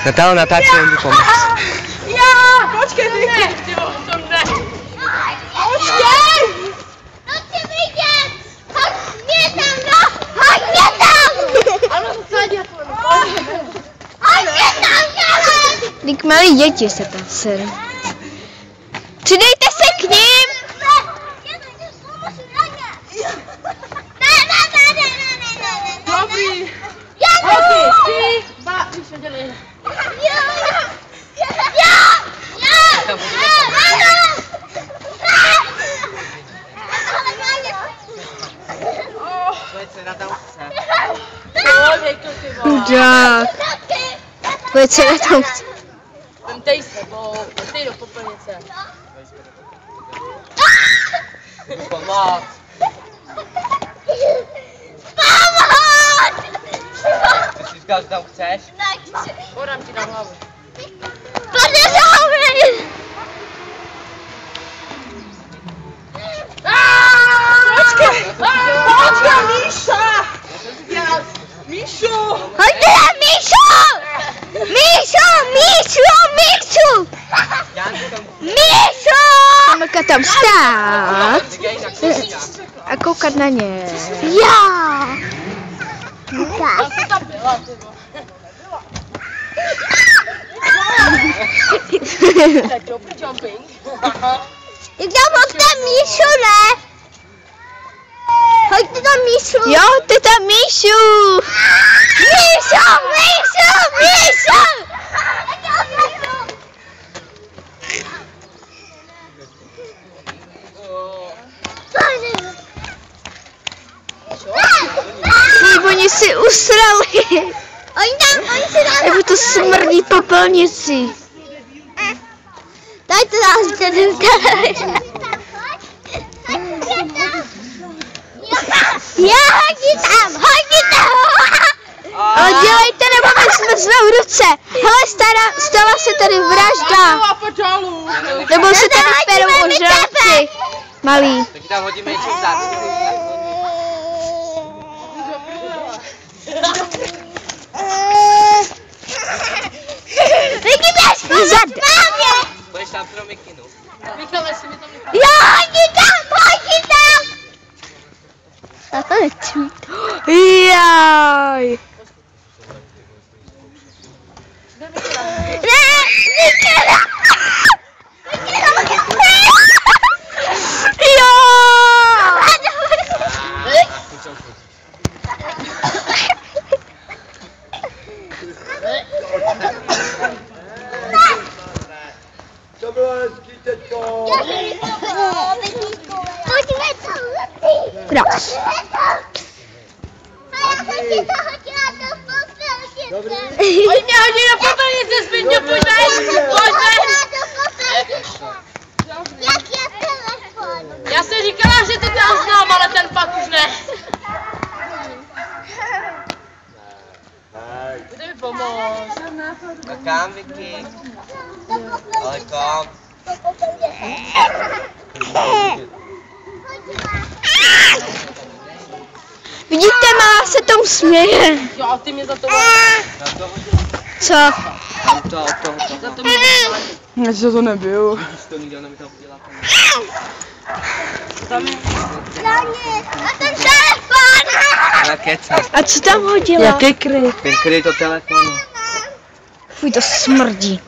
Natálo, natáčí, jen mi pomoct. Já! Počkej, ty ne, to ne. Počkej! No chci vidět! Hoď mě tam, no! Hoď mě tam! Ano, to celé dělat. Hoď mě tam, dělej! Dík malí děti se tam seru. Přidejte se k ním! Dobrý. Ty, dva, když se dělej. Chudák. Tvoje dcera tam chce. Vemtej se, bo ty do popelnice. Pomoc. Ty jsi říkal, že tam chceš? Podám ti na hlavu. Počkej! Počkej, Míša! Míšu! Hoďte tam, Míšu! Míšu! Míšu! Míšu! Míšu! Kamilka tam stát a koukat na ně. Já! Já jsem tam byla, ty vole. Tak dobrý jumping. Jak tam hoďte Míšu, ne? Hoďte tam Míšu! Jo, ty tam Míšu! Míšu! Míšu! Míšu! Oni si usrali. Oni si tam... Nebo to smrdí popelnici. Dajte nás ten Já, hodí tam! Ale dělejte, nebo my smrznou ruce. Hele, stala se tady vražda. Nebo se tady perou ožralci. Malý. Tak tam hodíme ještě vzad. Vidíte, Budeš tam pro mikinu. Michale, si mi tam nechal. já, hodí tam! A to nechci mít. Jaj. Ne, Mikela! Jo. To bylo hezký, teďko. Pojďme to, Krás. Pojď mě hodí na popelnice, Zbyňo, pojď ven, pojď ven. Jak je telefon? Já jsem říkala, že to tam znám, ale ten pak už ne. Kde mi pomoct? A kam, Vicky? Ale kam? Vidíte, má se tomu směje. Jo, ty mě za to Co? Tam to, za to mě Já si to nebyl. to nikdo mi to udělá. tam je. A ten telefon! Ale kecat. A co tam hodila? Jaký kryt? Ten kryj to telefonu. Fuj, to smrdí.